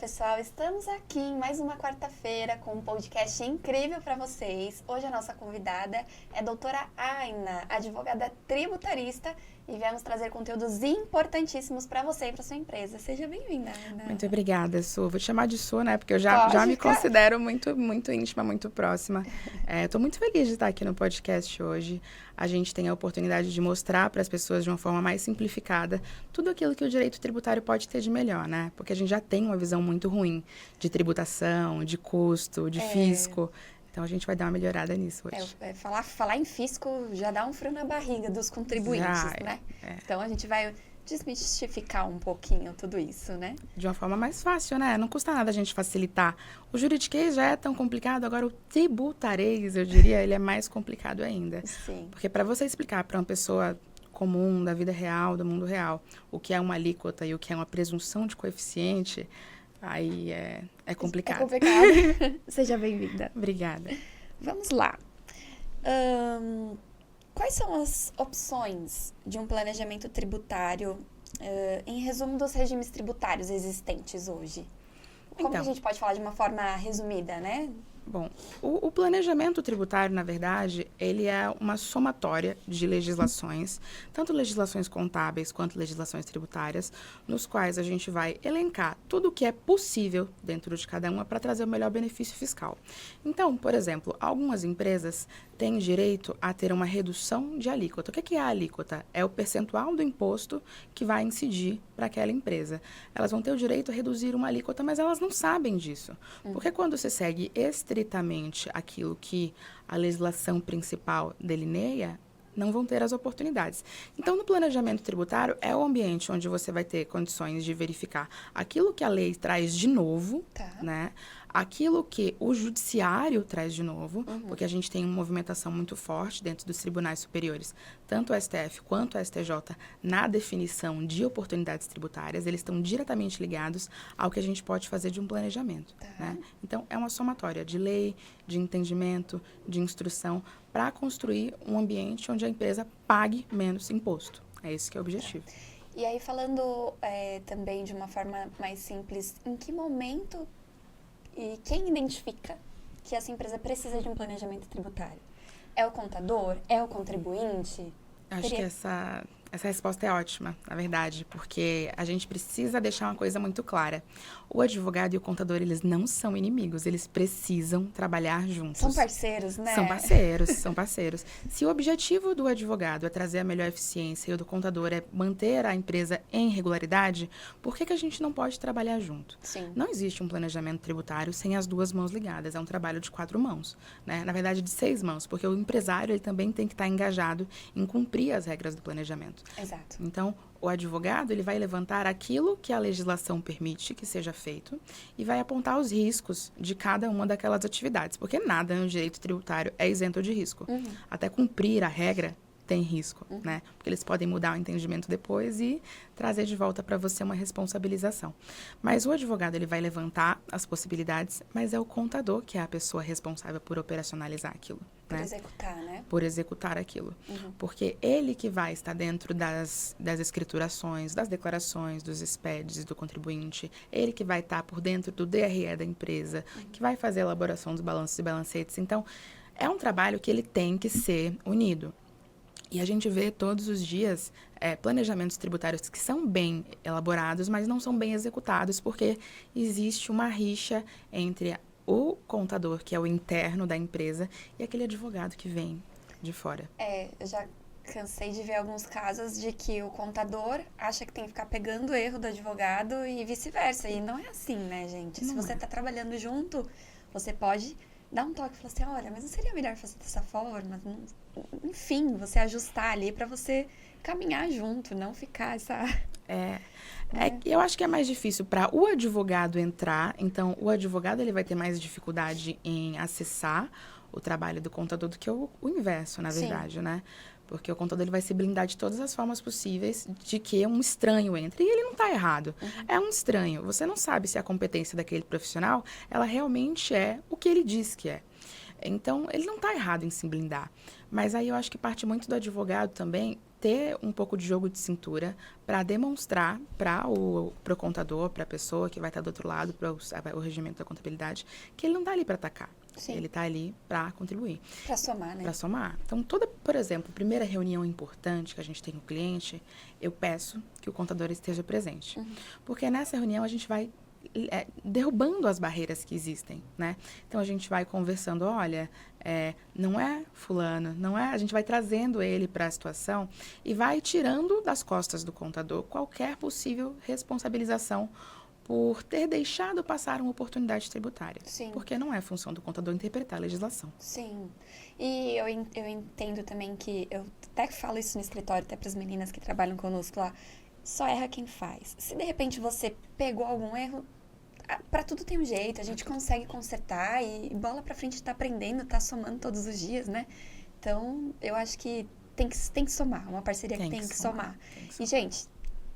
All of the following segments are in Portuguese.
pessoal, estamos aqui em mais uma quarta-feira com um podcast incrível para vocês. Hoje a nossa convidada é a doutora Aina, advogada tributarista, e viemos trazer conteúdos importantíssimos para você e para sua empresa. Seja bem-vinda, Aina. Muito obrigada, Su. Vou te chamar de Su, né? Porque eu já me considero muito íntima, muito próxima. Estou muito feliz de estar aqui no podcast hoje. A gente tem a oportunidade de mostrar para as pessoas de uma forma mais simplificada tudo aquilo que o direito tributário pode ter de melhor, né? Porque a gente já tem uma visão muito ruim de tributação, de custo, de fisco. Então, a gente vai dar uma melhorada nisso hoje. Falar em fisco já dá um frio na barriga dos contribuintes, né? Então, a gente vai desmistificar um pouquinho tudo isso, né? De uma forma mais fácil, né? Não custa nada a gente facilitar. O juridiquês já é tão complicado, agora o tributarês, eu diria, ele é mais complicado ainda. Sim. Porque para você explicar para uma pessoa comum, da vida real, do mundo real, o que é uma alíquota e o que é uma presunção de coeficiente, aí é complicado. É complicado. Seja bem-vinda. Obrigada. Vamos lá. Quais são as opções de um planejamento tributário, em resumo dos regimes tributários existentes hoje? Como que a gente pode falar de uma forma resumida, né? Bom, o planejamento tributário, na verdade, ele é uma somatória de legislações, tanto legislações contábeis quanto legislações tributárias, nos quais a gente vai elencar tudo o que é possível dentro de cada uma para trazer o melhor benefício fiscal. Então, por exemplo, algumas empresas têm direito a ter uma redução de alíquota. O que é a alíquota? É o percentual do imposto que vai incidir para aquela empresa. Elas vão ter o direito a reduzir uma alíquota, mas elas não sabem disso. Porque quando você segue estritamente aquilo que a legislação principal delineia, não vão ter as oportunidades. Então, no planejamento tributário, é o ambiente onde você vai ter condições de verificar aquilo que a lei traz de novo, né? Aquilo que o judiciário traz de novo, porque a gente tem uma movimentação muito forte dentro dos tribunais superiores, tanto o STF quanto o STJ, na definição de oportunidades tributárias, eles estão diretamente ligados ao que a gente pode fazer de um planejamento, né? Então, é uma somatória de lei, de entendimento, de instrução, para construir um ambiente onde a empresa pague menos imposto. É esse que é o objetivo. E aí, falando também de uma forma mais simples, em que momento e quem identifica que essa empresa precisa de um planejamento tributário? É o contador? É o contribuinte? Acho que essa resposta é ótima, na verdade, porque a gente precisa deixar uma coisa muito clara. O advogado e o contador, eles não são inimigos, eles precisam trabalhar juntos. São parceiros, né? São parceiros. Se o objetivo do advogado é trazer a melhor eficiência e o do contador é manter a empresa em regularidade, por que a gente não pode trabalhar junto? Sim. Não existe um planejamento tributário sem as duas mãos ligadas, é um trabalho de 4 mãos, né? Na verdade, de 6 mãos, porque o empresário ele também tem que estar engajado em cumprir as regras do planejamento. Exato. Então, o advogado ele vai levantar aquilo que a legislação permite que seja feito e vai apontar os riscos de cada uma daquelas atividades, porque nada no direito tributário é isento de risco. Até cumprir a regra tem risco, né? Porque eles podem mudar o entendimento depois e trazer de volta para você uma responsabilização. Mas o advogado, ele vai levantar as possibilidades, mas é o contador que é a pessoa responsável por operacionalizar aquilo. Por executar, né? Por executar aquilo. Porque ele que vai estar dentro das escriturações, das declarações, dos SPEDs do contribuinte, ele que vai estar por dentro do DRE da empresa, que vai fazer a elaboração dos balanços e balancetes. Então, é um trabalho que ele tem que ser unido. E a gente vê todos os dias planejamentos tributários que são bem elaborados, mas não são bem executados, porque existe uma rixa entre o contador, que é o interno da empresa, e aquele advogado que vem de fora. Eu já cansei de ver alguns casos de que o contador acha que tem que ficar pegando o erro do advogado e vice-versa. E não é assim, né, gente? Se você está trabalhando junto, você pode dar um toque e falar assim, olha, mas não seria melhor fazer dessa forma? Enfim, você ajustar ali para você caminhar junto, não ficar essa... Eu acho que é mais difícil para o advogado entrar, então o advogado ele vai ter mais dificuldade em acessar o trabalho do contador do que o inverso, na verdade, né? Porque o contador ele vai se blindar de todas as formas possíveis de que um estranho entre. E ele não está errado. É um estranho. Você não sabe se a competência daquele profissional, ela realmente é o que ele diz que é. Então, ele não está errado em se blindar. Mas aí eu acho que parte muito do advogado também ter um pouco de jogo de cintura para demonstrar para o contador, para a pessoa que vai estar do outro lado, para o regimento da contabilidade, que ele não está ali para atacar. Sim. Ele está ali para contribuir. Para somar, né? Para somar. Então, por exemplo, primeira reunião importante que a gente tem com o cliente, eu peço que o contador esteja presente. Porque nessa reunião a gente vai derrubando as barreiras que existem, né? Então, a gente vai conversando, olha, não é fulano, não é... A gente vai trazendo ele para a situação e vai tirando das costas do contador qualquer possível responsabilização por ter deixado passar uma oportunidade tributária. Sim. Porque não é função do contador interpretar a legislação. Sim. E eu entendo também que, eu até falo isso no escritório, até para as meninas que trabalham conosco lá, só erra quem faz. Se de repente você pegou algum erro, para tudo tem um jeito, a gente consegue consertar e bola para frente, tá aprendendo, tá somando todos os dias, né? Então, eu acho que tem que somar, uma parceria que tem que somar. E, gente,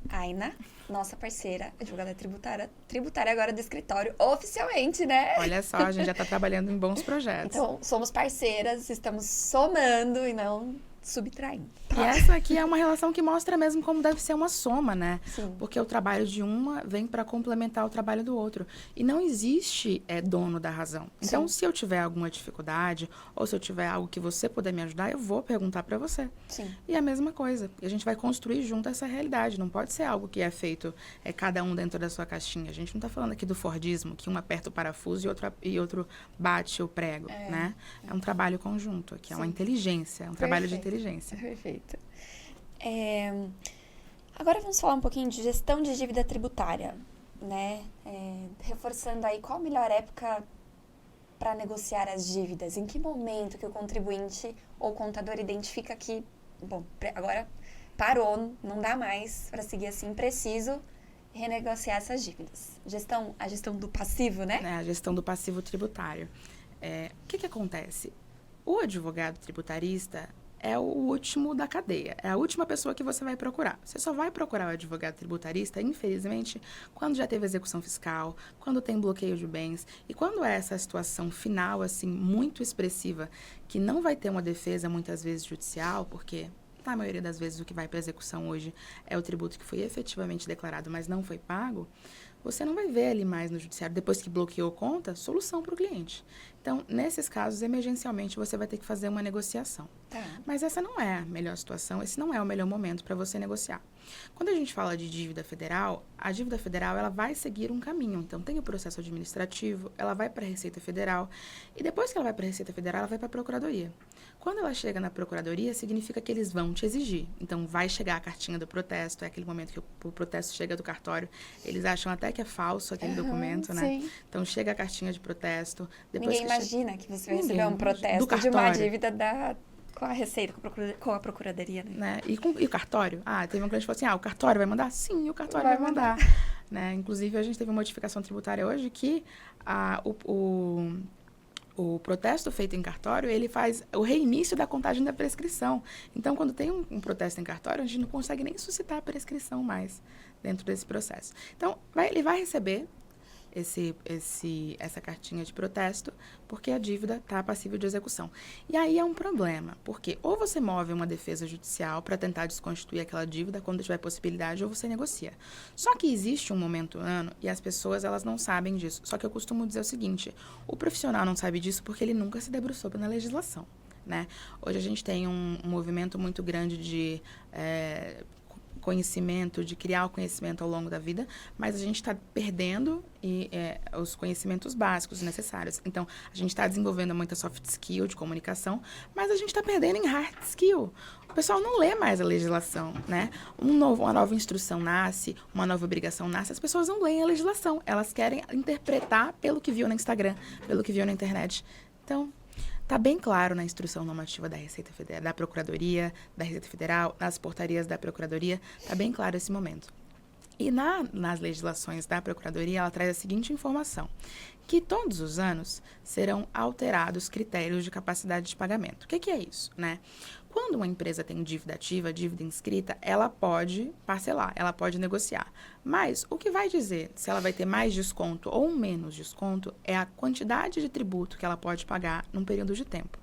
Aina, nossa parceira, advogada tributária agora do escritório, oficialmente, né? Olha só, a gente já está trabalhando em bons projetos. Então, somos parceiras, estamos somando e não subtraindo. E essa aqui é uma relação que mostra mesmo como deve ser uma soma, né? Sim. Porque o trabalho de uma vem para complementar o trabalho do outro. E não existe dono da razão. Então, se eu tiver alguma dificuldade, ou se eu tiver algo que você puder me ajudar, eu vou perguntar para você. Sim. E a mesma coisa. E a gente vai construir junto essa realidade. Não pode ser algo que é feito cada um dentro da sua caixinha. A gente não está falando aqui do Fordismo, que um aperta o parafuso e outro bate o prego, né? É um trabalho conjunto aqui, é uma inteligência, é um trabalho de inteligência. Perfeito. Agora vamos falar um pouquinho de gestão de dívida tributária, né? Reforçando aí, qual a melhor época para negociar as dívidas? Em que momento que o contribuinte ou o contador identifica que, bom, agora parou, não dá mais para seguir assim, preciso renegociar essas dívidas? A gestão do passivo, né? A gestão do passivo tributário. O que acontece? O advogado tributarista é o último da cadeia, é a última pessoa que você vai procurar. Você só vai procurar o advogado tributarista, infelizmente, quando já teve execução fiscal, quando tem bloqueio de bens e quando é essa situação final, assim, muito expressiva, que não vai ter uma defesa, muitas vezes, judicial, porque, na maioria das vezes, o que vai para execução hoje é o tributo que foi efetivamente declarado, mas não foi pago. Você não vai ver ali mais no judiciário, depois que bloqueou conta, solução para o cliente. Então, nesses casos, emergencialmente, você vai ter que fazer uma negociação. Tá. Mas essa não é a melhor situação, esse não é o melhor momento para você negociar. Quando a gente fala de dívida federal, a dívida federal ela vai seguir um caminho. Então, tem o processo administrativo, ela vai para a Receita Federal, e depois que ela vai para a Receita Federal, ela vai para a Procuradoria. Quando ela chega na Procuradoria, significa que eles vão te exigir. Então, vai chegar a cartinha do protesto, é aquele momento que o protesto chega do cartório, eles acham até que é falso aquele documento, né? Sim. Então, chega a cartinha de protesto. Ninguém imagina que você vai receber um protesto de uma dívida com a Receita, com a Procuradoria, né? E o cartório? Teve um cliente que falou assim, o cartório vai mandar? Sim, o cartório vai mandar. Né? Inclusive, a gente teve uma modificação tributária hoje que o protesto feito em cartório, ele faz o reinício da contagem da prescrição. Então, quando tem um protesto em cartório, a gente não consegue nem suscitar a prescrição mais dentro desse processo. Então, ele vai receber essa cartinha de protesto, porque a dívida está passível de execução. E aí é um problema, porque ou você move uma defesa judicial para tentar desconstituir aquela dívida quando tiver possibilidade, ou você negocia. Só que existe um momento no ano e as pessoas elas não sabem disso. Só que eu costumo dizer o seguinte, o profissional não sabe disso porque ele nunca se debruçou na legislação, né? Hoje a gente tem um movimento muito grande de conhecimento, de criar o conhecimento ao longo da vida, mas a gente está perdendo os conhecimentos básicos necessários. Então, a gente está desenvolvendo muita soft skill de comunicação, mas a gente está perdendo em hard skill. O pessoal não lê mais a legislação, né? Uma nova instrução nasce, uma nova obrigação nasce, as pessoas não leem a legislação. Elas querem interpretar pelo que viu no Instagram, pelo que viu na internet. Então, está bem claro na instrução normativa da Receita Federal, da Procuradoria, da Receita Federal, nas portarias da Procuradoria, está bem claro esse momento. E nas legislações da Procuradoria, ela traz a seguinte informação, que todos os anos serão alterados critérios de capacidade de pagamento. O que é isso, né? Quando uma empresa tem dívida ativa, dívida inscrita, ela pode parcelar, ela pode negociar. Mas o que vai dizer se ela vai ter mais desconto ou menos desconto é a quantidade de tributo que ela pode pagar num período de tempo.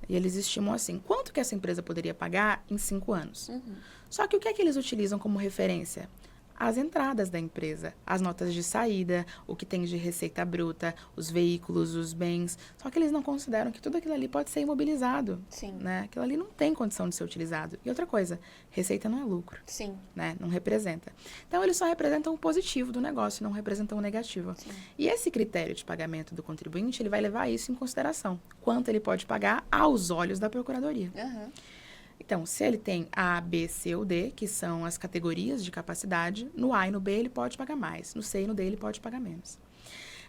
E eles estimam assim, quanto que essa empresa poderia pagar em 5 anos? Uhum. Só que o que é que eles utilizam como referência? As entradas da empresa, as notas de saída, o que tem de receita bruta, os veículos, os bens. Só que eles não consideram que tudo aquilo ali pode ser imobilizado, Sim. né? Aquilo ali não tem condição de ser utilizado. E outra coisa, receita não é lucro, Sim. né? Não representa. Então, eles só representam o positivo do negócio, não representam o negativo. Sim. E esse critério de pagamento do contribuinte, ele vai levar isso em consideração. Quanto ele pode pagar aos olhos da Procuradoria. Uhum. Então, se ele tem A, B, C ou D, que são as categorias de capacidade, no A e no B ele pode pagar mais, no C e no D ele pode pagar menos.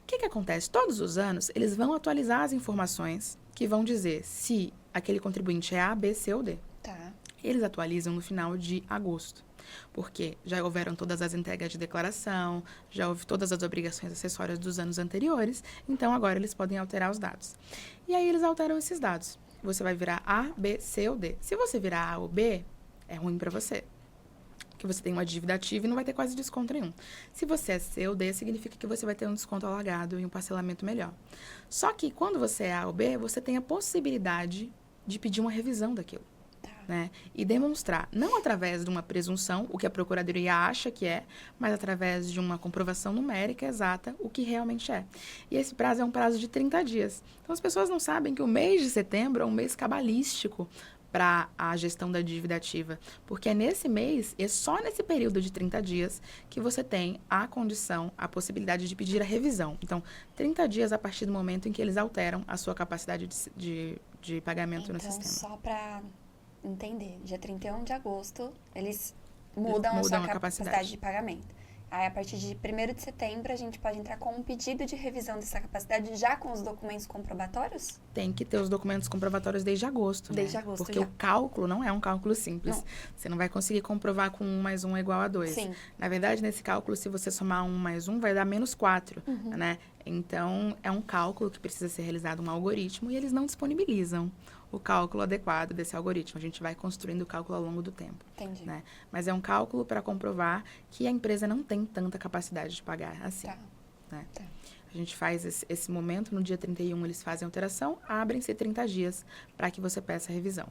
O que acontece? Todos os anos, eles vão atualizar as informações que vão dizer se aquele contribuinte é A, B, C ou D. Tá. Eles atualizam no final de agosto, porque já houveram todas as entregas de declaração, já houve todas as obrigações acessórias dos anos anteriores, então agora eles podem alterar os dados. E aí eles alteram esses dados. Você vai virar A, B, C ou D. Se você virar A ou B, é ruim para você. Que você tem uma dívida ativa e não vai ter quase desconto nenhum. Se você é C ou D, significa que você vai ter um desconto alargado e um parcelamento melhor. Só que quando você é A ou B, você tem a possibilidade de pedir uma revisão daquilo. Né? E demonstrar, não através de uma presunção, o que a Procuradoria acha que é, mas através de uma comprovação numérica exata, o que realmente é. E esse prazo é um prazo de 30 dias. Então, as pessoas não sabem que o mês de setembro é um mês cabalístico para a gestão da dívida ativa, porque é nesse mês, e é só nesse período de 30 dias, que você tem a condição, a possibilidade de pedir a revisão. Então, 30 dias a partir do momento em que eles alteram a sua capacidade de pagamento no sistema. Então, só para entender, dia 31 de agosto, eles mudam a sua capacidade de pagamento. Aí, a partir de 1º de setembro, a gente pode entrar com um pedido de revisão dessa capacidade já com os documentos comprobatórios? Tem que ter os documentos comprobatórios desde agosto, Desde né? agosto, porque já. o cálculo não é um cálculo simples. Não. Você não vai conseguir comprovar com 1 mais 1 é igual a 2. Sim. Na verdade, nesse cálculo, se você somar 1 mais 1, vai dar menos 4, né? Então, é um cálculo que precisa ser realizado um algoritmo e eles não disponibilizam o cálculo adequado desse algoritmo. A gente vai construindo o cálculo ao longo do tempo. Entendi. Né? Mas é um cálculo para comprovar que a empresa não tem tanta capacidade de pagar assim. Tá. Né? Tá. A gente faz esse momento, no dia 31 eles fazem a alteração, abrem-se 30 dias para que você peça a revisão.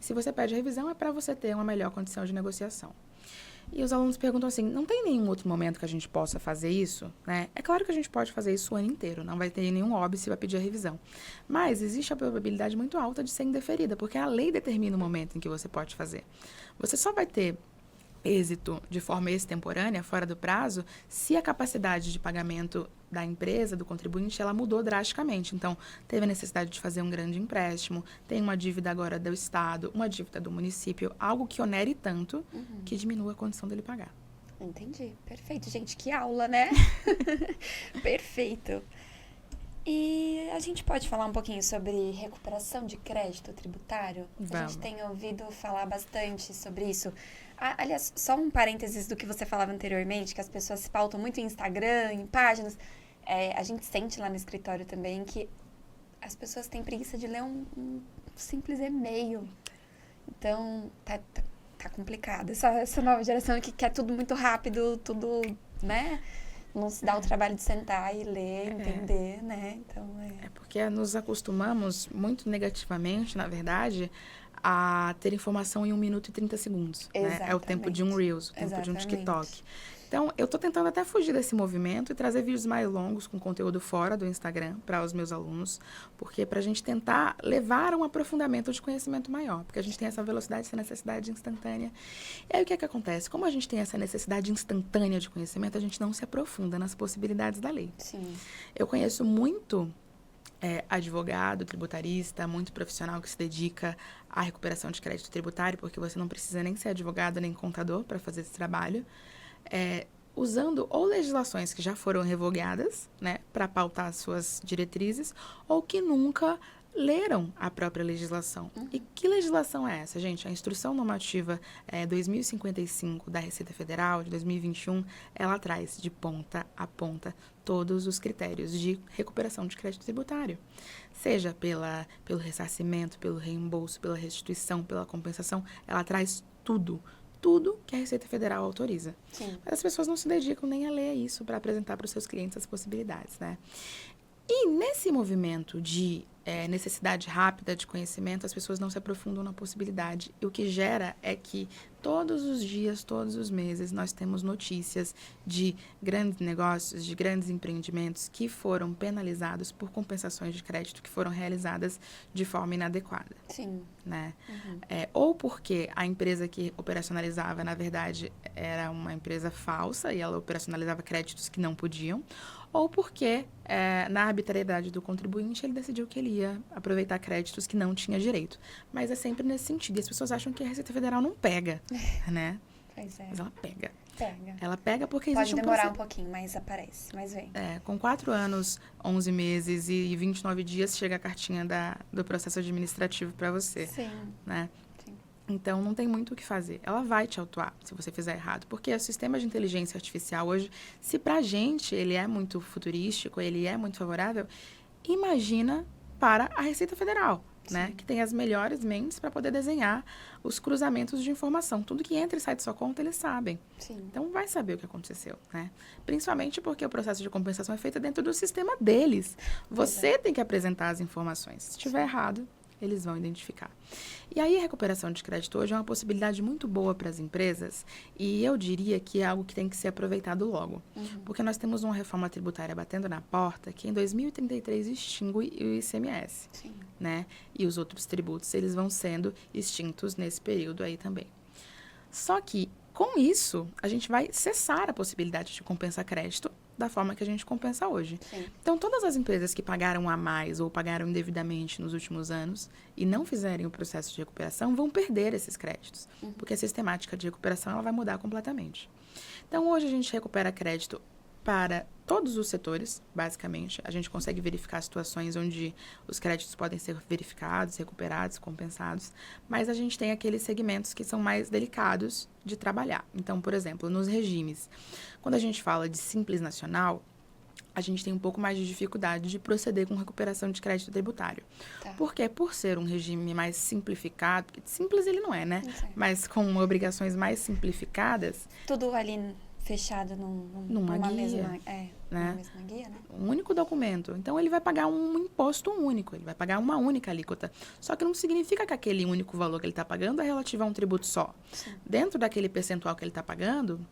E se você pede a revisão, é para você ter uma melhor condição de negociação. E os alunos perguntam assim, não tem nenhum outro momento que a gente possa fazer isso? Né? É claro que a gente pode fazer isso o ano inteiro, não vai ter nenhum óbito se vai pedir a revisão. Mas existe a probabilidade muito alta de ser indeferida, porque a lei determina o momento em que você pode fazer. Você só vai ter êxito de forma extemporânea, fora do prazo, se a capacidade de pagamento da empresa, do contribuinte, ela mudou drasticamente. Então, teve a necessidade de fazer um grande empréstimo, tem uma dívida agora do Estado, uma dívida do município, algo que onere tanto que diminua a condição dele pagar. Entendi. Perfeito, gente. Que aula, né? Perfeito. E a gente pode falar um pouquinho sobre recuperação de crédito tributário? A gente tem ouvido falar bastante sobre isso. Aliás, só um parênteses do que você falava anteriormente, que as pessoas se pautam muito em Instagram, em páginas. A gente sente lá no escritório também que as pessoas têm preguiça de ler um simples e-mail. Então, tá complicado. Essa nova geração que quer tudo muito rápido, tudo, né? Não se dá o trabalho de sentar e ler, entender, né? Então, É porque nos acostumamos muito negativamente, na verdade, a ter informação em 1 minuto e 30 segundos. Né? É o tempo de um Reels, o tempo de um TikTok. Então, eu estou tentando até fugir desse movimento e trazer vídeos mais longos com conteúdo fora do Instagram para os meus alunos, porque para a gente tentar levar um aprofundamento de conhecimento maior, porque a gente tem essa velocidade, essa necessidade instantânea. E aí, o que é que acontece? Como a gente tem essa necessidade instantânea de conhecimento, a gente não se aprofunda nas possibilidades da lei. Sim. Eu conheço muito advogado, tributarista, muito profissional que se dedica à recuperação de crédito tributário, porque você não precisa nem ser advogado nem contador para fazer esse trabalho, usando ou legislações que já foram revogadas, né, para pautar suas diretrizes, ou que nunca leram a própria legislação. E que legislação é essa, gente? A Instrução Normativa 2055 da Receita Federal, de 2021, ela traz de ponta a ponta todos os critérios de recuperação de crédito tributário. Seja pelo ressarcimento, pelo reembolso, pela restituição, pela compensação, ela traz tudo que a Receita Federal autoriza. Sim. Mas as pessoas não se dedicam nem a ler isso para apresentar para os seus clientes as possibilidades, né? E nesse movimento de necessidade rápida de conhecimento, as pessoas não se aprofundam na possibilidade. E o que gera é que todos os dias, todos os meses, nós temos notícias de grandes negócios, de grandes empreendimentos que foram penalizados por compensações de crédito que foram realizadas de forma inadequada. Sim. Né? Ou porque a empresa que operacionalizava, na verdade, era uma empresa falsa e ela operacionalizava créditos que não podiam, ou porque, na arbitrariedade do contribuinte, ele decidiu que ele ia aproveitar créditos que não tinha direito. Mas é sempre nesse sentido. E as pessoas acham que a Receita Federal não pega, né? Pois é. Mas ela pega. Pega. Ela pega porque Pode existe demorar um pouquinho, mas aparece, mas vem. com 4 anos, 11 meses e 29 dias, chega a cartinha do processo administrativo para você. Sim. Né? Sim. Então, não tem muito o que fazer. Ela vai te autuar se você fizer errado. Porque o sistema de inteligência artificial hoje, se pra gente ele é muito futurístico, ele é muito favorável, imagina para a Receita Federal, né? Que tem as melhores mentes para poder desenhar os cruzamentos de informação. Tudo que entra e sai de sua conta, eles sabem. Sim. Então, vai saber o que aconteceu, né? Principalmente porque o processo de compensação é feito dentro do sistema deles. Você tem que apresentar as informações. Se estiver errado, eles vão identificar. E aí, a recuperação de crédito hoje é uma possibilidade muito boa para as empresas e eu diria que é algo que tem que ser aproveitado logo. Porque nós temos uma reforma tributária batendo na porta que em 2033 extingue o ICMS. Sim. Né? E os outros tributos, eles vão sendo extintos nesse período aí também. Só que, com isso, a gente vai cessar a possibilidade de compensar crédito da forma que a gente compensa hoje. Sim. Então, todas as empresas que pagaram a mais ou pagaram indevidamente nos últimos anos e não fizerem o processo de recuperação vão perder esses créditos, porque a sistemática de recuperação ela vai mudar completamente. Então, hoje a gente recupera crédito para todos os setores, basicamente. A gente consegue verificar situações onde os créditos podem ser verificados, recuperados, compensados, mas a gente tem aqueles segmentos que são mais delicados de trabalhar. Então, por exemplo, nos regimes, quando a gente fala de Simples Nacional, a gente tem um pouco mais de dificuldade de proceder com recuperação de crédito tributário. Tá. Porque por ser um regime mais simplificado, porque simples ele não é, né? Não sei. Mas com obrigações mais simplificadas, Tudo ali fechado Numa numa guia, mesma, né? numa mesma guia, né? um único documento. Então, ele vai pagar um imposto único, ele vai pagar uma única alíquota. Só que não significa que aquele único valor que ele está pagando é relativo a um tributo só. Sim. Dentro daquele percentual que ele está pagando,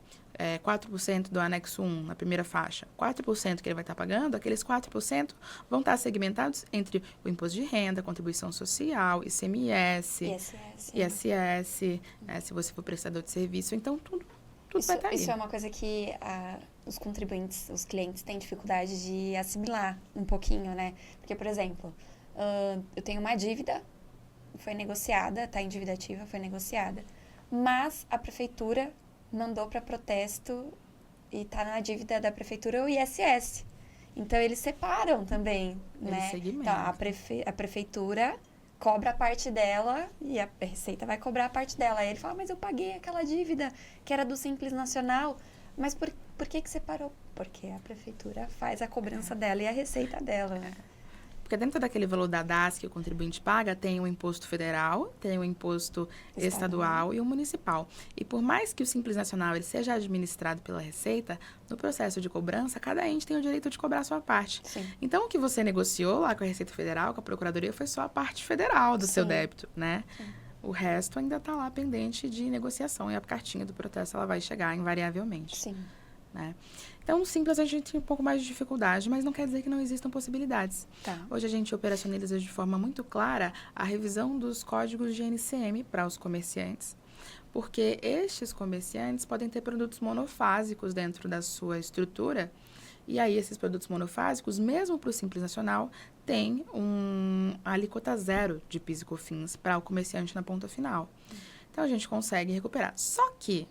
4% do anexo 1, na primeira faixa, 4% que ele vai estar pagando, aqueles 4% vão estar segmentados entre o imposto de renda, contribuição social, ICMS, ISS, se você for prestador de serviço. Então, tudo vai estar ali. Isso é uma coisa que os contribuintes, os clientes têm dificuldade de assimilar um pouquinho, né? Porque, por exemplo, eu tenho uma dívida, foi negociada, está em dívida ativa, foi negociada, mas a prefeitura mandou para protesto e está na dívida da prefeitura o ISS. Então, eles separam também, né? Então, a prefeitura cobra a parte dela e a Receita vai cobrar a parte dela. Aí ele fala, mas eu paguei aquela dívida que era do Simples Nacional. Mas por que separou? Porque a prefeitura faz a cobrança dela e a receita dela. Porque dentro daquele valor da DAS que o contribuinte paga, tem o imposto federal, tem o imposto estadual e o municipal. E por mais que o Simples Nacional ele seja administrado pela Receita, no processo de cobrança, cada ente tem o direito de cobrar a sua parte. Sim. Então, o que você negociou lá com a Receita Federal, com a Procuradoria, foi só a parte federal do seu débito, né? Sim. O resto ainda está lá pendente de negociação e a cartinha do protesto ela vai chegar invariavelmente. Sim. Né? Então, no Simples, a gente tem um pouco mais de dificuldade, mas não quer dizer que não existam possibilidades. Tá. Hoje, a gente operacionaliza de forma muito clara a revisão dos códigos de NCM para os comerciantes, porque estes comerciantes podem ter produtos monofásicos dentro da sua estrutura, e aí esses produtos monofásicos, mesmo para o Simples Nacional, tem a alíquota zero de PIS e COFINS para o comerciante na ponta final. Então, a gente consegue recuperar. Só que,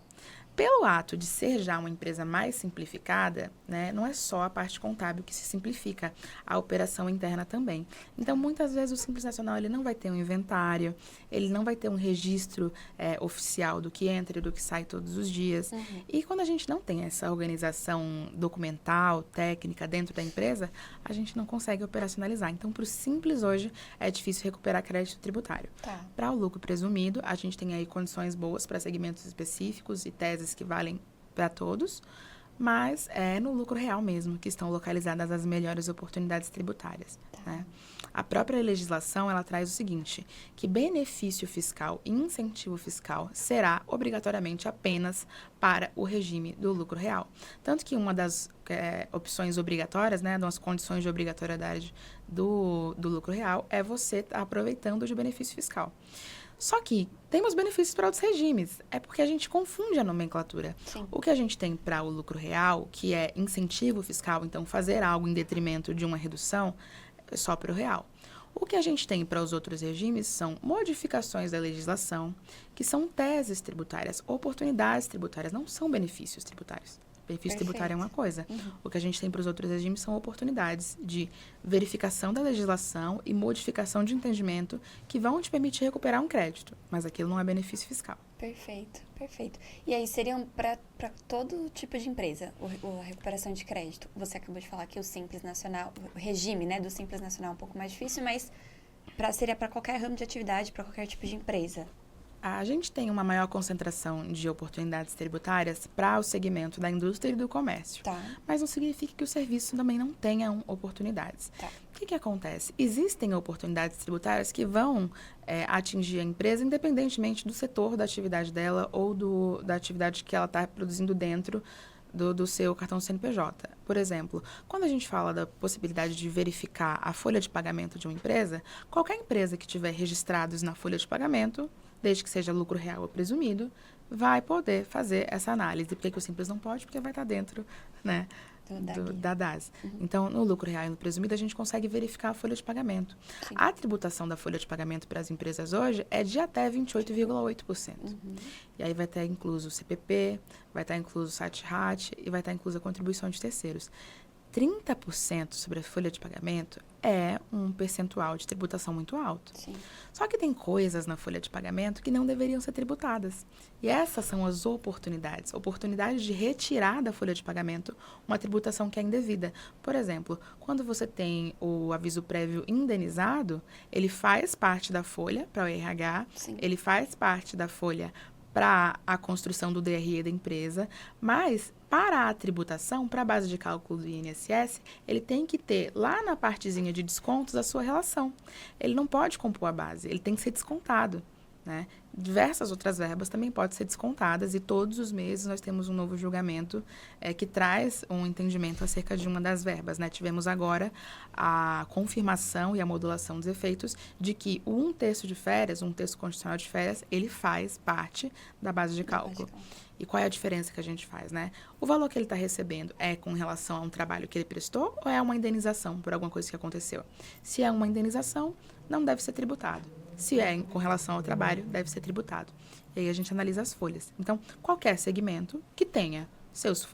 pelo ato de ser já uma empresa mais simplificada, né, não é só a parte contábil que se simplifica, a operação interna também. Então, muitas vezes, o Simples Nacional ele não vai ter um inventário, ele não vai ter um registro oficial do que entra e do que sai todos os dias. E quando a gente não tem essa organização documental, técnica dentro da empresa, a gente não consegue operacionalizar. Então, para o Simples hoje, é difícil recuperar crédito tributário. Tá. Para o lucro presumido, a gente tem aí condições boas para segmentos específicos e teses que valem para todos, mas é no lucro real mesmo que estão localizadas as melhores oportunidades tributárias, né? A própria legislação, ela traz o seguinte, que benefício fiscal e incentivo fiscal será obrigatoriamente apenas para o regime do lucro real. Tanto que uma das opções obrigatórias, né, das condições de obrigatoriedade do lucro real é você estar aproveitando de benefício fiscal. Só que temos benefícios para outros regimes. É porque a gente confunde a nomenclatura. Sim. O que a gente tem para o lucro real, que é incentivo fiscal, então fazer algo em detrimento de uma redução, é só para o real. O que a gente tem para os outros regimes são modificações da legislação, que são teses tributárias, oportunidades tributárias, não são benefícios tributários. Benefício tributário é uma coisa. O que a gente tem para os outros regimes são oportunidades de verificação da legislação e modificação de entendimento que vão te permitir recuperar um crédito, mas aquilo não é benefício fiscal. Perfeito, perfeito. E aí seriam para todo tipo de empresa a recuperação de crédito. Você acabou de falar que o Simples Nacional, o regime, né, do Simples Nacional é um pouco mais difícil, mas seria para qualquer ramo de atividade, para qualquer tipo de empresa. A gente tem uma maior concentração de oportunidades tributárias para o segmento da indústria e do comércio. Tá. Mas não significa que o serviço também não tenha oportunidades. Tá. O que acontece? Existem oportunidades tributárias que vão atingir a empresa independentemente do setor da atividade dela ou da atividade que ela está produzindo dentro do seu cartão CNPJ. Por exemplo, quando a gente fala da possibilidade de verificar a folha de pagamento de uma empresa, qualquer empresa que tiver registrados na folha de pagamento, desde que seja lucro real ou presumido, vai poder fazer essa análise. Por que o Simples não pode? Porque vai estar dentro, né, da DAS. Então, no lucro real e no presumido, a gente consegue verificar a folha de pagamento. Sim. A tributação da folha de pagamento para as empresas hoje é de até 28,8%. E aí vai estar incluso o CPP, vai estar incluso o SAT-RAT e vai estar incluso a contribuição de terceiros. 30% sobre a folha de pagamento é um percentual de tributação muito alto. Sim. Só que tem coisas na folha de pagamento que não deveriam ser tributadas. E essas são as oportunidades. Oportunidades de retirar da folha de pagamento uma tributação que é indevida. Por exemplo, quando você tem o aviso prévio indenizado, ele faz parte da folha para o RH, Sim. ele faz parte da folha para a construção do DRE da empresa, mas para a tributação, para a base de cálculo do INSS, ele tem que ter lá na partezinha de descontos a sua relação. Ele não pode compor a base, ele tem que ser descontado, né? Diversas outras verbas também podem ser descontadas e todos os meses nós temos um novo julgamento que traz um entendimento acerca de uma das verbas, né? Tivemos agora a confirmação e a modulação dos efeitos de que o 1/3 de férias, um terço constitucional de férias, ele faz parte da base de cálculo. E qual é a diferença que a gente faz, né? O valor que ele está recebendo é com relação a um trabalho que ele prestou ou é uma indenização por alguma coisa que aconteceu? Se é uma indenização, não deve ser tributado. Se é com relação ao trabalho, deve ser tributado. E aí a gente analisa as folhas. Então, qualquer segmento que tenha seus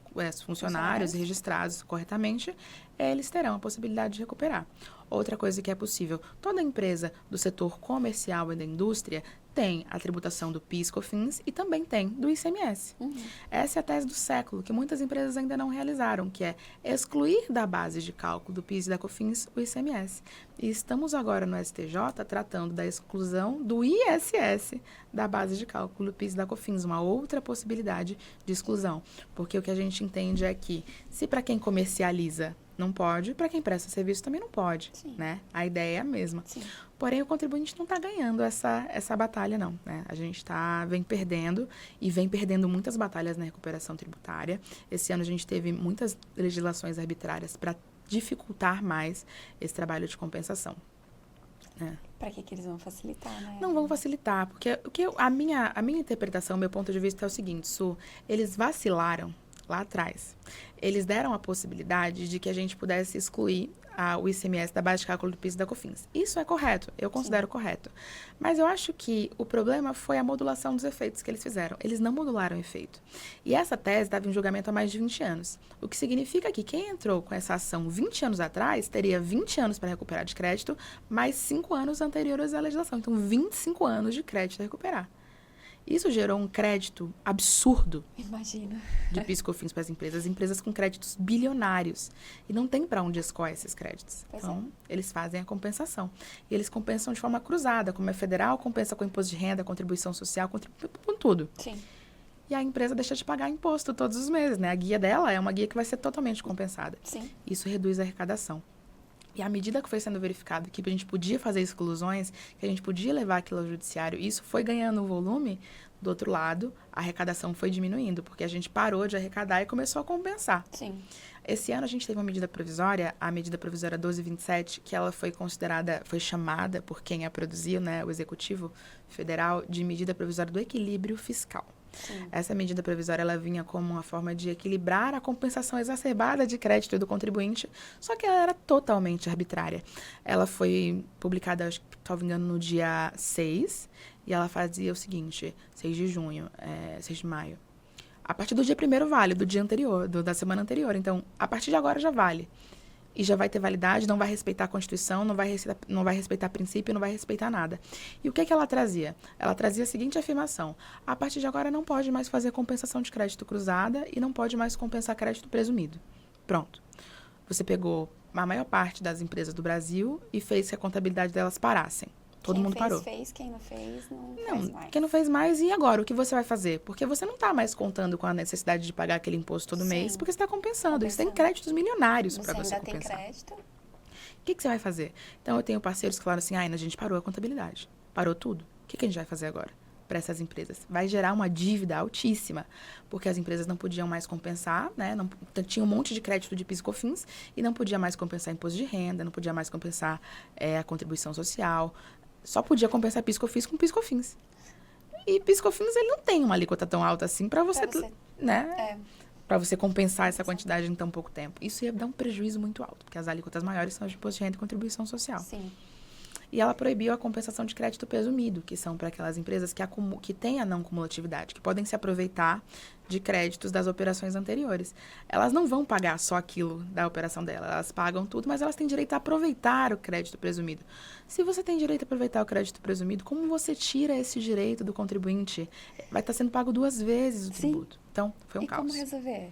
funcionários registrados corretamente, eles terão a possibilidade de recuperar. Outra coisa que é possível, toda empresa do setor comercial e da indústria tem a tributação do PIS/COFINS e também tem do ICMS. Essa é a tese do século, que muitas empresas ainda não realizaram, que é excluir da base de cálculo do PIS e da COFINS o ICMS. E estamos agora no STJ tratando da exclusão do ISS da base de cálculo do PIS e da COFINS, uma outra possibilidade de exclusão. Porque o que a gente entende é que, se para quem comercializa não pode, para quem presta serviço também não pode, né? A ideia é a mesma. Sim. Porém, o contribuinte não está ganhando essa batalha, não, né? A gente vem perdendo e vem perdendo muitas batalhas na recuperação tributária. Esse ano a gente teve muitas legislações arbitrárias para dificultar mais esse trabalho de compensação. Para que eles vão facilitar, né? Não vão facilitar, porque a minha interpretação, meu ponto de vista é o seguinte, Su, eles vacilaram lá atrás. Eles deram a possibilidade de que a gente pudesse excluir o ICMS da base de cálculo do PIS e da COFINS. Isso é correto, eu considero correto. Mas eu acho que o problema foi a modulação dos efeitos que eles fizeram. Eles não modularam o efeito. E essa tese estava em julgamento há mais de 20 anos. O que significa que quem entrou com essa ação 20 anos atrás teria 20 anos para recuperar de crédito, mais 5 anos anteriores à legislação. Então, 25 anos de crédito a recuperar. Isso gerou um crédito absurdo. Imagina. De PIS e COFINS para as empresas com créditos bilionários. E não tem para onde escoar esses créditos. Então, eles fazem a compensação. E eles compensam de forma cruzada, como é federal, compensa com imposto de renda, contribuição social, com tudo. Sim. e a empresa deixa de pagar imposto todos os meses, né? A guia dela é uma guia que vai ser totalmente compensada. Sim. Isso reduz a arrecadação. E à medida que foi sendo verificado que a gente podia fazer exclusões, que a gente podia levar aquilo ao judiciário, isso foi ganhando volume, do outro lado, a arrecadação foi diminuindo, porque a gente parou de arrecadar e começou a compensar. Sim. Esse ano a gente teve uma medida provisória, a medida provisória 1227, que ela foi considerada, foi chamada por quem a produziu, né, o Executivo Federal, de medida provisória do equilíbrio fiscal. Sim. Essa medida provisória ela vinha como uma forma de equilibrar a compensação exacerbada de crédito do contribuinte, só que ela era totalmente arbitrária. Ela foi publicada, acho que, salvo engano, no dia 6, e ela fazia o seguinte, 6 de maio. A partir do dia 1º vale, do dia anterior, da semana anterior. Então, a partir de agora já vale. E já vai ter validade, não vai respeitar a Constituição, não vai respeitar princípio, não vai respeitar nada. E o que ela trazia? Ela trazia a seguinte afirmação: a partir de agora não pode mais fazer compensação de crédito cruzada e não pode mais compensar crédito presumido. Pronto. Você pegou a maior parte das empresas do Brasil e fez que a contabilidade delas parassem. Todo mundo parou. Quem fez, quem não fez, não faz mais. Quem não fez mais, e agora? O que você vai fazer? Porque você não está mais contando com a necessidade de pagar aquele imposto todo mês, porque você está compensando. Você tem créditos milionários para você compensar. Você ainda tem crédito? O que você vai fazer? Então, eu tenho parceiros que falaram assim, a gente parou a contabilidade. Parou tudo. O que a gente vai fazer agora para essas empresas? Vai gerar uma dívida altíssima, porque as empresas não podiam mais compensar, né? Não, tinha um monte de crédito de PIS e COFINS e não podia mais compensar imposto de renda, não podia mais compensar a contribuição social. Só podia compensar PIS e COFINS com PIS e COFINS. E PIS e COFINS, ele não tem uma alíquota tão alta assim para você, né? Para você compensar essa quantidade em tão pouco tempo. Isso ia dar um prejuízo muito alto, porque as alíquotas maiores são de imposto de renda e contribuição social. Sim. E ela proibiu a compensação de crédito presumido, que são para aquelas empresas que têm a não cumulatividade, que podem se aproveitar de créditos das operações anteriores. Elas não vão pagar só aquilo da operação dela, elas pagam tudo, mas elas têm direito a aproveitar o crédito presumido. Se você tem direito a aproveitar o crédito presumido, como você tira esse direito do contribuinte? Vai estar sendo pago 2 vezes o tributo. Então, foi um caos. E como resolver?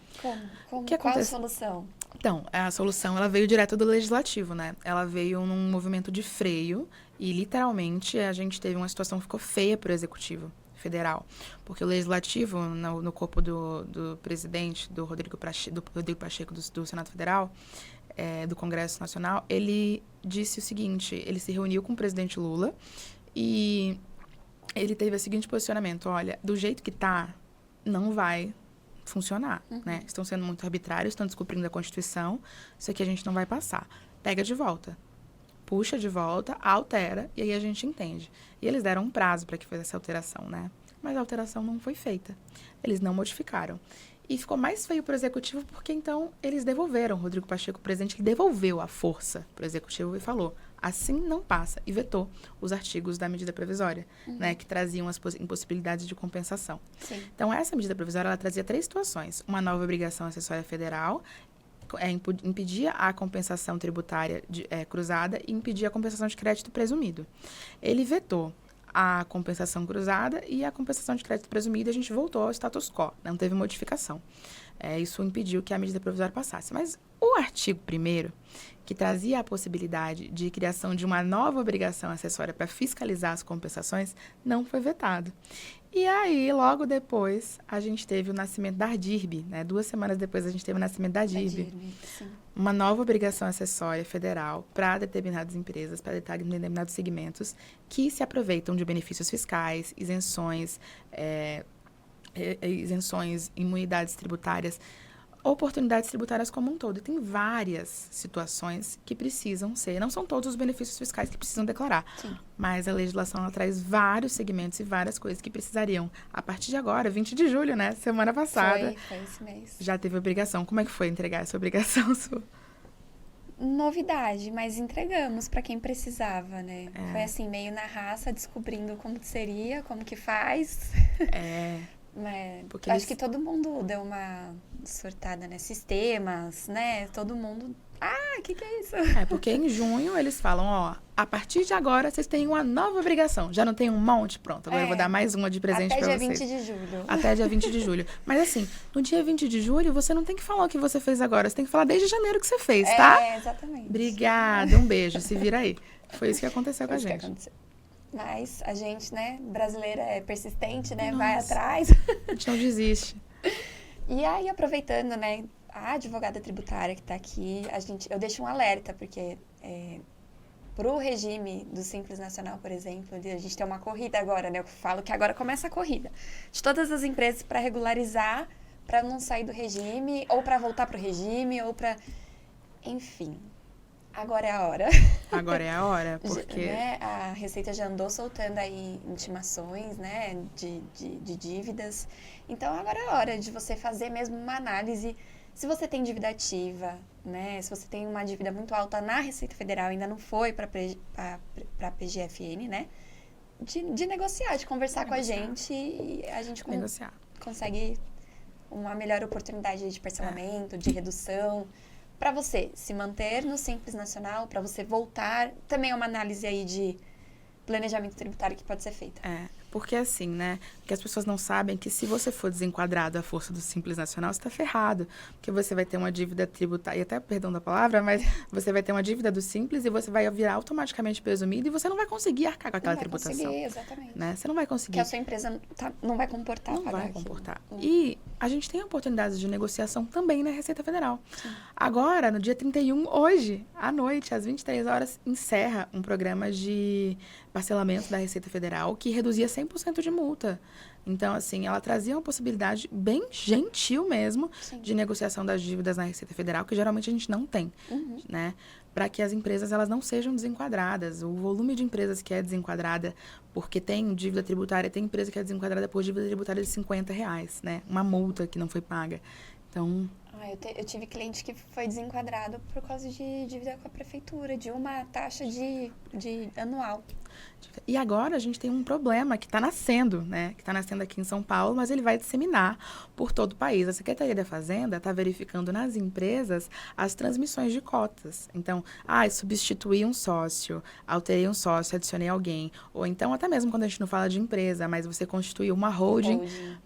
Qual a solução? Então, a solução, ela veio direto do Legislativo, né? Ela veio num movimento de freio e, literalmente, a gente teve uma situação que ficou feia para o Executivo Federal. Porque o Legislativo, no corpo do presidente, do Rodrigo Pacheco, do Senado Federal, do Congresso Nacional, ele disse o seguinte, ele se reuniu com o presidente Lula e ele teve o seguinte posicionamento: olha, do jeito que tá, não vai funcionar, né? Estão sendo muito arbitrários, estão descumprindo a Constituição, isso aqui a gente não vai passar. Pega de volta. Puxa de volta, altera, e aí a gente entende. E eles deram um prazo para que fizesse essa alteração, né? Mas a alteração não foi feita. Eles não modificaram. E ficou mais feio para o Executivo porque, então, eles devolveram. O Rodrigo Pacheco, o presidente, ele devolveu a força para o Executivo e falou, assim não passa, e vetou os artigos da medida provisória, né, que traziam as impossibilidades de compensação. Sim. Então, essa medida provisória, ela trazia 3 situações. Uma nova obrigação acessória federal, impedia a compensação tributária cruzada e impedia a compensação de crédito presumido. Ele vetou a compensação cruzada e a compensação de crédito presumido, a gente voltou ao status quo, não teve modificação. Isso impediu que a medida provisória passasse. Mas o artigo 1º, que trazia a possibilidade de criação de uma nova obrigação acessória para fiscalizar as compensações, não foi vetado. E aí, logo depois, a gente teve o nascimento da ARDIRB, né? 2 semanas depois, a gente teve o nascimento da ARDIRB. Uma nova obrigação acessória federal para determinadas empresas, para determinados segmentos, que se aproveitam de benefícios fiscais, isenções, imunidades tributárias, oportunidades tributárias como um todo. E tem várias situações que precisam ser, não são todos os benefícios fiscais que precisam declarar, Sim. mas a legislação ela traz vários segmentos e várias coisas que precisariam. A partir de agora, 20 de julho, né? Semana passada. Foi esse mês. Já teve obrigação. Como é que foi entregar essa obrigação sua? Novidade, mas entregamos para quem precisava, né? Foi assim, meio na raça, descobrindo como que seria, como que faz. Acho que todo mundo deu uma surtada, né? Sistemas, né? Todo mundo... o que é isso? Porque em junho eles falam, a partir de agora vocês têm uma nova obrigação. Já não tem um monte? Pronto, agora eu vou dar mais uma de presente pra vocês. Até dia 20 de julho. Até dia 20 de julho. Mas assim, no dia 20 de julho, você não tem que falar o que você fez agora. Você tem que falar desde janeiro que você fez, tá? Exatamente. Obrigada, um beijo. Se vira aí. Foi isso que aconteceu com a gente. Mas a gente, né, brasileira é persistente, né, vai Nossa. atrás. A gente não desiste. E aí, aproveitando, né, a advogada tributária que está aqui, eu deixo um alerta, porque para o regime do Simples Nacional, por exemplo, a gente tem uma corrida agora, né? Eu falo que agora começa a corrida de todas as empresas para regularizar, para não sair do regime, ou para voltar para o regime, ou para... Enfim, agora é a hora. Agora é a hora, porque... Né? A Receita já andou soltando aí intimações, né, de dívidas. Então, agora é a hora de você fazer mesmo uma análise. Se você tem dívida ativa, né, se você tem uma dívida muito alta na Receita Federal, ainda não foi para a PGFN, né, de negociar, de conversar com a gente e a gente consegue uma melhor oportunidade de parcelamento, de redução. Para você se manter no Simples Nacional, para você voltar, também é uma análise aí de planejamento tributário que pode ser feita. Porque assim, né? Porque as pessoas não sabem que se você for desenquadrado à força do Simples Nacional, você está ferrado. Porque você vai ter uma dívida tributária, e até, perdão da palavra, mas você vai ter uma dívida do Simples e você vai virar automaticamente presumido e você não vai conseguir arcar com aquela tributação. Não vai conseguir, exatamente. Né? Você não vai conseguir. Porque a sua empresa não vai comportar. Não vai comportar. E a gente tem oportunidades de negociação também na Receita Federal. Sim. Agora, no dia 31, hoje, à noite, às 23 horas, encerra um programa de parcelamento da Receita Federal que reduzia 100% de multa. Então, assim, ela trazia uma possibilidade bem gentil mesmo de negociação das dívidas na Receita Federal, que geralmente a gente não tem, né? Para que as empresas elas não sejam desenquadradas. O volume de empresas que é desenquadrada porque tem dívida tributária, tem empresa que é desenquadrada por dívida tributária de R$50, né? Uma multa que não foi paga. Então... eu tive cliente que foi desenquadrado por causa de dívida com a prefeitura, de uma taxa de anual. E agora a gente tem um problema que está nascendo, né? Que está nascendo aqui em São Paulo, mas ele vai disseminar por todo o país. A Secretaria da Fazenda está verificando nas empresas as transmissões de cotas. Então, substituí um sócio, alterei um sócio, adicionei alguém. Ou então, até mesmo quando a gente não fala de empresa, mas você constituiu uma holding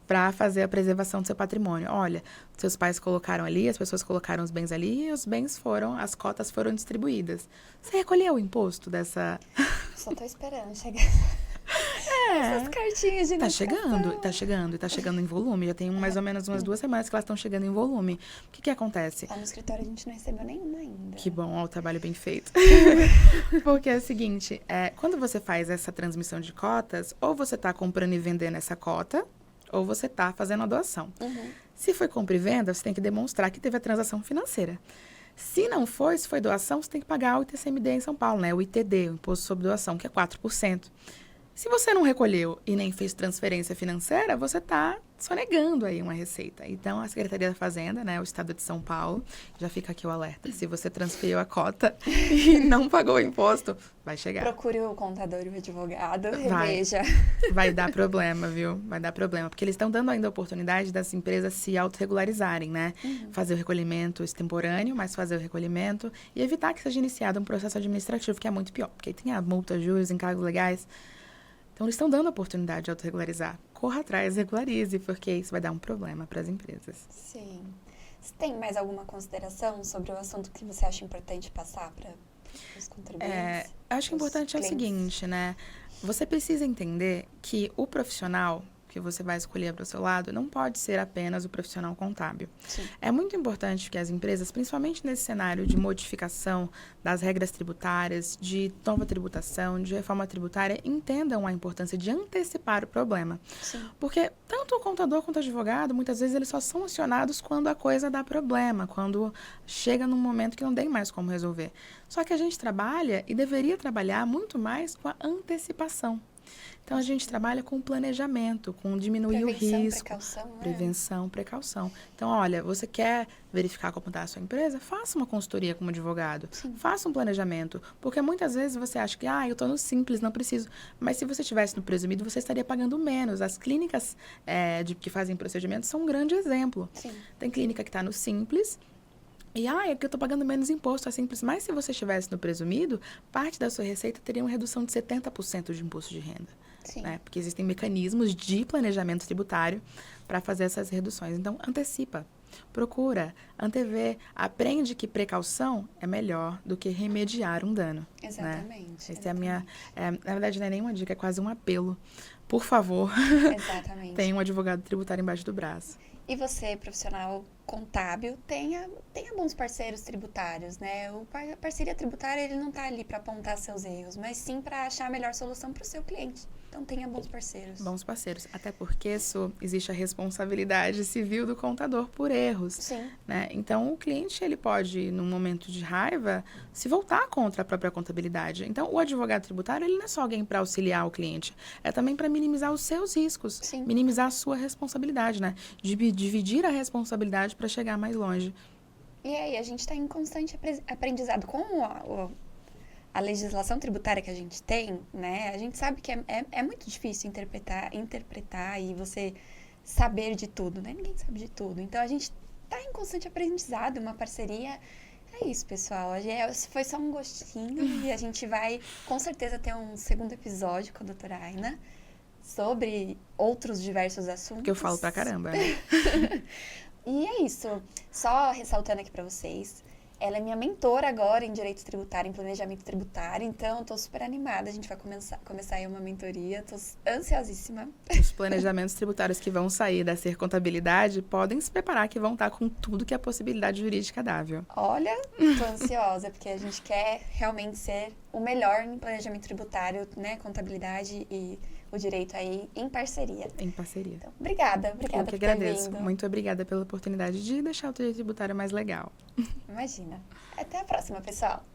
para fazer a preservação do seu patrimônio. Olha, seus pais colocaram ali, as pessoas colocaram os bens ali e os bens as cotas foram distribuídas. Você recolheu o imposto dessa... Só tô esperando chegar. Essas cartinhas de Tá chegando em volume. Já tem mais ou menos umas 2 semanas que elas estão chegando em volume. O que acontece? Lá no escritório a gente não recebeu nenhuma ainda. Que bom, o trabalho bem feito. Porque é o seguinte, quando você faz essa transmissão de cotas, ou você tá comprando e vendendo essa cota, ou você tá fazendo a doação. Se foi compra e venda, você tem que demonstrar que teve a transação financeira. Se não foi, se foi doação, você tem que pagar o ITCMD em São Paulo, né? O ITD, o Imposto sobre Doação, que é 4%. Se você não recolheu e nem fez transferência financeira, você está sonegando aí uma receita. Então, a Secretaria da Fazenda, né, o Estado de São Paulo, já fica aqui o alerta. Se você transferiu a cota e não pagou o imposto, vai chegar. Procure o contador e o advogado, reveja. Vai dar problema, viu? Vai dar problema. Porque eles estão dando ainda a oportunidade das empresas se autorregularizarem, né? Fazer o recolhimento extemporâneo, mas fazer o recolhimento e evitar que seja iniciado um processo administrativo, que é muito pior. Porque aí tem a multa, juros, encargos legais. Então, eles estão dando a oportunidade de autorregularizar. Corra atrás, regularize, porque isso vai dar um problema para as empresas. Sim. Você tem mais alguma consideração sobre o assunto que você acha importante passar para os contribuintes? Acho importante clientes? É o seguinte, né? Você precisa entender que o profissional que você vai escolher para o seu lado não pode ser apenas o profissional contábil. Sim. É muito importante que as empresas, principalmente nesse cenário de modificação das regras tributárias, de nova tributação, de reforma tributária, entendam a importância de antecipar o problema. Sim. Porque tanto o contador quanto o advogado, muitas vezes eles só são acionados quando a coisa dá problema, quando chega num momento que não tem mais como resolver. Só que a gente trabalha e deveria trabalhar muito mais com a antecipação. Então, a gente trabalha com planejamento, com diminuir o risco. Prevenção, precaução. Então, olha, você quer verificar como está a sua empresa? Faça uma consultoria como advogado. Sim. Faça um planejamento. Porque muitas vezes você acha que, eu estou no Simples, não preciso. Mas se você estivesse no presumido, você estaria pagando menos. As clínicas que fazem procedimentos são um grande exemplo. Sim. Tem clínica que está no Simples. E, é porque eu estou pagando menos imposto, é simples. Mas se você estivesse no presumido, parte da sua receita teria uma redução de 70% de imposto de renda. Sim. Né? Porque existem mecanismos de planejamento tributário para fazer essas reduções. Então, antecipa. procura antever, aprende que precaução é melhor do que remediar um dano. Exatamente. Né? Essa é a minha... na verdade, não é nenhuma dica, é quase um apelo. Por favor, tenha um advogado tributário embaixo do braço. E você, profissional contábil, tenha bons parceiros tributários, né? A parceria tributária, ele não está ali para apontar seus erros, mas sim para achar a melhor solução para o seu cliente. Então, tenha bons parceiros. Bons parceiros. Até porque existe a responsabilidade civil do contador por erros. Sim. Né? Então, o cliente, ele pode, num momento de raiva, se voltar contra a própria contabilidade. Então, o advogado tributário, ele não é só alguém para auxiliar o cliente, é também para minimizar os seus riscos, Sim. minimizar a sua responsabilidade, né? Dividir a responsabilidade para chegar mais longe. E aí, a gente está em constante aprendizado com a legislação tributária que a gente tem, né? A gente sabe que é muito difícil interpretar e você saber de tudo, né? Ninguém sabe de tudo. Então, a gente está em constante aprendizado, uma parceria. É isso, pessoal. Foi só um gostinho e a gente vai, com certeza, ter um segundo episódio com a doutora Aina sobre outros diversos assuntos. Que eu falo pra caramba, né? E é isso. Só ressaltando aqui pra vocês, ela é minha mentora agora em Direito Tributário, em Planejamento Tributário, então eu tô super animada, a gente vai começar aí uma mentoria, tô ansiosíssima. Os planejamentos tributários que vão sair da Ser Contabilidade podem se preparar que vão estar com tudo que a possibilidade jurídica dá, viu? Olha, tô ansiosa, porque a gente quer realmente ser o melhor em planejamento tributário, né, contabilidade e o direito aí em parceria. Em parceria. Então, obrigada Eu que por ter agradeço. vindo. Muito obrigada pela oportunidade de deixar o direito tributário mais legal. Imagina. Até a próxima, pessoal.